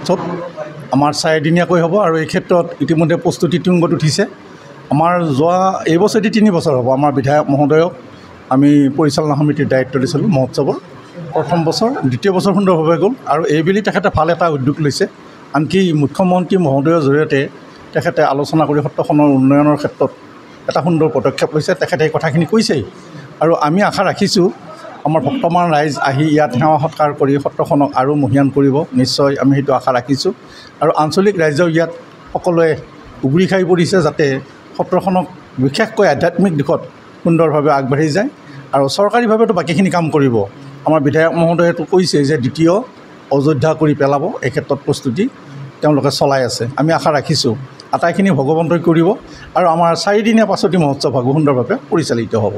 আগষ্টত আমাৰ 4দিনীয়াকৈ হ'ব আৰু এই ক্ষেত্ৰত ইতিমধ্যে প্ৰস্তুতি তুংগত উঠিছে। আমাৰ যোৱা এইবছৰটি 3 বছৰ হ'ব আমাৰ বিধায়ক মহোদয়ক আমি পৰিচালনা সমিতিৰ দায়িত্ব দিছিলোঁ মহোৎসৱৰ। প্ৰথম বছৰ, দ্বিতীয় বছৰ সুন্দৰভাৱে গ'ল আৰু এইবেলি তেখেতে ভাল এটা উদ্যোগ লৈছে। আনকি মুখ্যমন্ত্ৰী মহোদয়ৰ জৰিয়তে তেখেতে আলোচনা কৰি সত্ৰখনৰ উন্নয়নৰ ক্ষেত্ৰত এটা সুন্দৰ পদক্ষেপ লৈছে। তেখেতে এই কথাখিনি কৈছেই আৰু আমি আশা ৰাখিছোঁ আমাৰ ভক্তমান ৰাইজ আহি ইয়াত সেৱা সৎকাৰ কৰি সত্ৰখনক আৰু মহীয়ান কৰিব। নিশ্চয় আমি সেইটো আশা ৰাখিছোঁ আৰু আঞ্চলিক ৰাইজেও ইয়াত সকলোৱে উগুৰি খাই পৰিছে যাতে সত্ৰখনক বিশেষকৈ আধ্যাত্মিক দিশত সুন্দৰভাৱে আগবাঢ়ি যায় আৰু চৰকাৰীভাৱেতো বাকীখিনি কাম কৰিব। আমাৰ বিধায়ক মহোদয়েতো কৈছে যে দ্বিতীয় অযোধ্যা কৰি পেলাব, এই ক্ষেত্ৰত প্ৰস্তুতি তেওঁলোকে চলাই আছে। আমি আশা ৰাখিছোঁ আটাইখিনি ভগৱন্তই কৰিব আৰু আমাৰ 4দিনীয়া 5টি মহোৎসৱ সুন্দৰভাৱে পৰিচালিত হ'ব।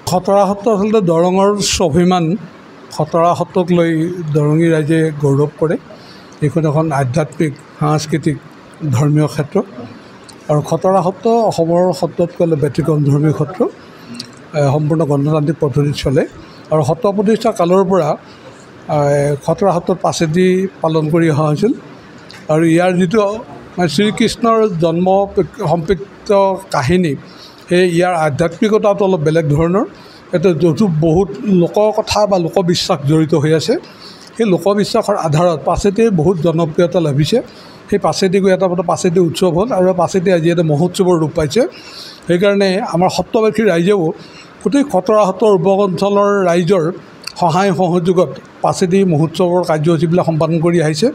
খতৰা সত্ৰ আচলতে দৰঙৰ স্বাভিমান। খতৰা সত্ৰক লৈ দৰঙী ৰাইজে গৌৰৱ কৰে। এইখন এখন আধ্যাত্মিক, সাংস্কৃতিক, ধৰ্মীয় ক্ষেত্ৰ আৰু খতৰা সত্ৰ অসমৰ সত্ৰতকৈ ব্যতিক্ৰম ধৰ্মী সত্ৰ। সম্পূৰ্ণ গণতান্ত্ৰিক পদ্ধতিত চলে আৰু সত্ৰ প্ৰতিষ্ঠা কালৰ পৰা খতৰা সত্ৰত পাছেদি পালন কৰি অহা হৈছিল আৰু ইয়াৰ যিটো শ্ৰীকৃষ্ণৰ জন্ম সম্পৃক্ত কাহিনী, সেই ইয়াৰ আধ্যাত্মিকতাটো অলপ বেলেগ ধৰণৰ। এটা য'তো বহুত লোককথা বা লোকবিশ্বাস জড়িত হৈ আছে। সেই লোকবিশ্বাসৰ আধাৰত পাছেদি বহুত জনপ্ৰিয়তা লাভিছে। সেই পাছেদি গৈ এটা পাছেদি উৎসৱ হ'ল আৰু পাছেদি আজি এটা মহোৎসৱৰ ৰূপ পাইছে। সেইকাৰণে আমাৰ সত্ৰবাসীৰ ৰাইজেও গোটেই খতৰা সত্ৰৰ উপঅঞ্চলৰ ৰাইজৰ সহায় সহযোগত পাছেদি মহোৎসৱৰ কাৰ্যসূচীবিলাক সম্পাদন কৰি আহিছে।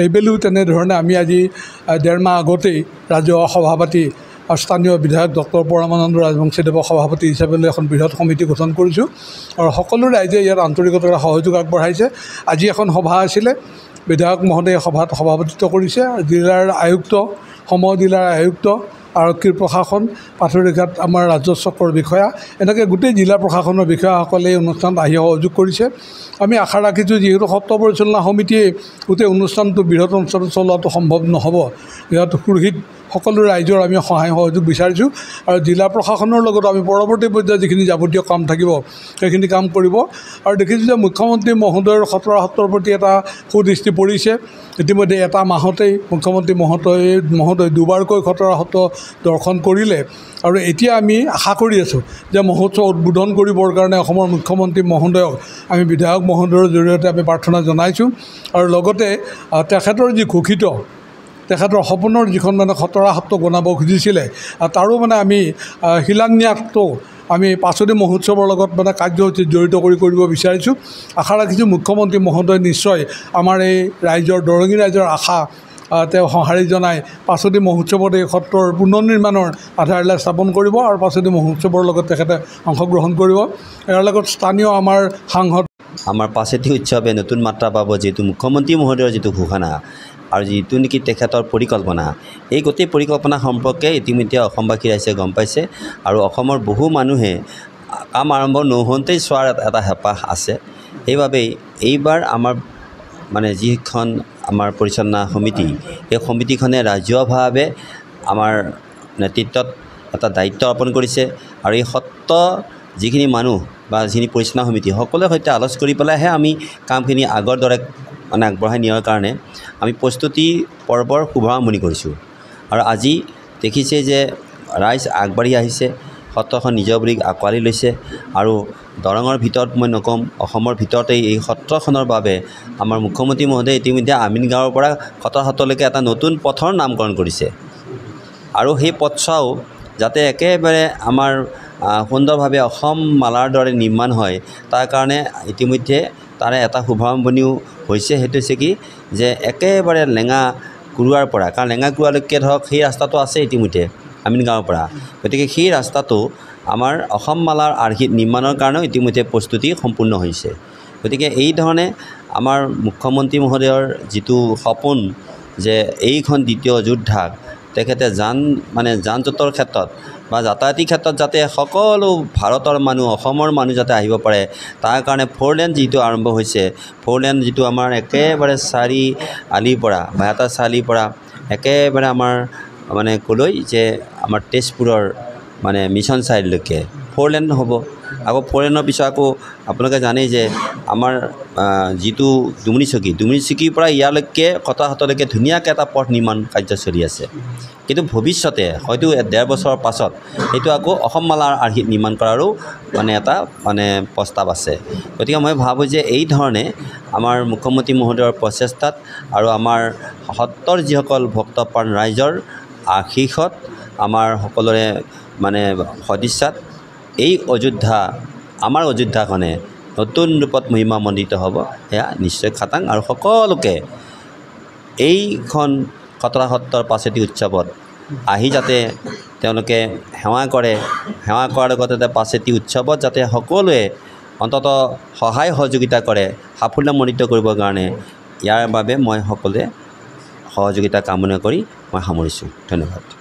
এইবেলিও তেনেধৰণে আমি আজি 1.5 মাহ আগতেই ৰাজহুৱা সভাপাতি আৰু স্থানীয় বিধায়ক ডক্টৰ পৰমানন্দ ৰাজবংশীদেৱক সভাপতি হিচাপে লৈ এখন বৃহৎ সমিতি গঠন কৰিছোঁ আৰু সকলো ৰাইজে ইয়াত আন্তৰিকতাৰে সহযোগ আগবঢ়াইছে। আজি এখন সভা আছিলে, বিধায়ক মহোদয়ে সভাত সভাপতিত্ব কৰিছে। জিলাৰ আয়ুক্ত, জিলাৰ আয়ুক্ত, আৰক্ষীৰ প্ৰশাসন, পাথৰুঘাট আমাৰ ৰাজহ চক্ৰৰ বিষয়া, এনেকৈ গোটেই জিলা প্ৰশাসনৰ বিষয়াসকলে এই অনুষ্ঠানত আহি সহযোগ কৰিছে। আমি আশা ৰাখিছোঁ যিহেতু সত্ৰ পৰিচালনা সমিতিয়ে গোটেই অনুষ্ঠানটো বৃহৎ অঞ্চলত চলোৱাটো সম্ভৱ নহ'ব, ইয়াত সুৰক্ষিত সকলো ৰাইজৰ আমি সহায় সহযোগ বিচাৰিছোঁ আৰু জিলা প্ৰশাসনৰ লগত আমি পৰৱৰ্তী পৰ্যায়ত যিখিনি যাৱতীয় কাম থাকিব সেইখিনি কাম কৰিব। আৰু দেখিছোঁ যে মুখ্যমন্ত্ৰী মহোদয়ৰ খতৰা সত্ৰৰ প্ৰতি এটা সুদৃষ্টি পৰিছে। ইতিমধ্যে এটা মাহতেই মুখ্যমন্ত্ৰী মহোদয় দুবাৰকৈ খতৰা সত্ৰ দৰ্শন কৰিলে আৰু এতিয়া আমি আশা কৰি আছোঁ যে মহোৎসৱ উদ্বোধন কৰিবৰ কাৰণে অসমৰ মুখ্যমন্ত্ৰী মহোদয়ক আমি বিধায়ক মহোদয়ৰ জৰিয়তে আমি প্ৰাৰ্থনা জনাইছোঁ আৰু লগতে তেখেতৰ যি ঘোষিত তেখেতৰ সপোনৰ যিখন খতৰা সত্ৰ বনাব খুজিছিলে তাৰো আমি শিলান্যাসটো আমি 5টি মহোৎসৱৰ লগত কাৰ্যসূচীত জড়িত কৰিব বিচাৰিছোঁ। আশা ৰাখিছোঁ মুখ্যমন্ত্ৰী মহোদয় নিশ্চয় আমাৰ এই ৰাইজৰ দৰঙী ৰাইজৰ আশা তেওঁ সঁহাৰি জনাই 5টি মহোৎসৱত এই সত্ৰৰ পুনৰ নিৰ্মাণৰ আধাৰশিলা স্থাপন কৰিব আৰু 5টি মহোৎসৱৰ লগত তেখেতে অংশগ্ৰহণ কৰিব। ইয়াৰ লগত স্থানীয় আমাৰ সাংসদ আমাৰ 5টি উৎসৱে নতুন মাত্ৰা পাব, যিহেতু মুখ্যমন্ত্ৰী মহোদয়ৰ যিটো ঘোষণা আৰু যিটো নেকি তেখেতৰ পৰিকল্পনা, এই গোটেই পৰিকল্পনা সম্পৰ্কে ইতিমধ্যে অসমবাসী ৰাইজে গম পাইছে আৰু অসমৰ বহু মানুহে কাম আৰম্ভ নহওঁতেই চোৱাৰ এটা হেঁপাহ আছে। সেইবাবেই এইবাৰ আমাৰ যিখন আমাৰ পৰিচালনা সমিতি, এই সমিতিখনে ৰাজহুৱাভাৱে আমাৰ নেতৃত্বত এটা দায়িত্ব অৰ্পণ কৰিছে আৰু এই সত্ৰ যিখিনি মানুহ বা যিখিনি পৰিচালনা সমিতি সকলোৰে সৈতে আলোচনা কৰি পেলাইহে আমি কামখিনি আগৰ দৰে আগবঢ়াই নিয়াৰ কাৰণে আমি প্ৰস্তুতি পৰ্বৰ শুভাৰম্ভণি কৰিছোঁ। আৰু আজি দেখিছে যে ৰাইজ আগবাঢ়ি আহিছে, সত্ৰখন নিজৰ বুলি আঁকোৱালি লৈছে আৰু দৰঙৰ ভিতৰত মই নক'ম, অসমৰ ভিতৰতেই এই সত্ৰখনৰ বাবে আমাৰ মুখ্যমন্ত্ৰী মহোদয়ে ইতিমধ্যে আমিন গাঁৱৰ পৰা খতৰা সত্ৰলৈকে এটা নতুন পথৰ নামকৰণ কৰিছে আৰু সেই পথছোৱাও যাতে একেবাৰে আমাৰ সুন্দৰভাৱে অসম মালাৰ দৰে নিৰ্মাণ হয়, তাৰ কাৰণে ইতিমধ্যে তাৰে এটা শুভাৰম্ভণিও হৈছে। সেইটো হৈছে কি যে একেবাৰে লেঙা কুৰুৱাৰ পৰা, কাৰণ লেঙা কুৰুৱালৈকে ধৰক সেই ৰাস্তাটো আছে ইতিমধ্যে আমিন গাঁৱৰ পৰা, গতিকে সেই ৰাস্তাটো আমাৰ অসম মালাৰ আৰ্হিত নিৰ্মাণৰ কাৰণেও ইতিমধ্যে প্ৰস্তুতি সম্পূৰ্ণ হৈছে। গতিকে এই ধৰণে আমাৰ মুখ্যমন্ত্ৰী মহোদয়ৰ যিটো সপোন যে এইখন দ্বিতীয় অযোধ্যাক তেখেতে যান জঁটৰ ক্ষেত্ৰত বা যাতায়াতিৰ ক্ষেত্ৰত যাতে সকলো ভাৰতৰ মানুহ, অসমৰ মানুহ যাতে আহিব পাৰে, তাৰ কাৰণে 4 লেন যিটো আৰম্ভ হৈছে, 4 লেন যিটো আমাৰ একেবাৰে 4 আলিৰ পৰা বা এটা 4 আলিৰ পৰা একেবাৰে আমাৰ ক'লৈ যে আমাৰ তেজপুৰৰ মিছন চাৰিলৈকে 4 লেন হ'ব আকৌ 4 লেনৰ পিছত আকৌ আপোনালোকে জানেই যে আমাৰ যিটো ডুমনি চকীৰ পৰা ইয়ালৈকে খটৰাসত্ৰলৈকে ধুনীয়াকৈ এটা পথ নিৰ্মাণ কাৰ্য চলি আছে কিন্তু ভৱিষ্যতে হয়তো 1.5 বছৰৰ পাছত এইটো আকৌ অসমমালাৰ আৰ্হিত নিৰ্মাণ কৰাৰো মানে এটা মানে প্ৰস্তাৱ আছে গতিকে মই ভাবোঁ যে এই ধৰণে আমাৰ মুখ্যমন্ত্ৰী মহোদয়ৰ প্ৰচেষ্টাত আৰু আমাৰ সত্ৰৰ যিসকল ভক্তপ্ৰাণ ৰাইজৰ আশীষত আমাৰ সকলোৰে মানে সদিচ্ছাত এই অযোধ্যা আমাৰ অযোধ্যাখনে নতুন ৰূপত মহিমামণ্ডিত হ'ব সেয়া নিশ্চয় খাটাং আৰু সকলোকে এইখন খটৰা সত্ৰৰ পাছেতি উৎসৱত আহি যাতে তেওঁলোকে সেৱা কৰাৰ লগতে পাছেতি উৎসৱত যাতে সকলোৱে অন্ততঃ সহায় সহযোগিতা কৰে সাফল্যমণ্ডিত কৰিবৰ কাৰণে ইয়াৰ বাবে মই সকলোৱে সহযোগিতা কামনা কৰি মই সামৰিছোঁ ধন্যবাদ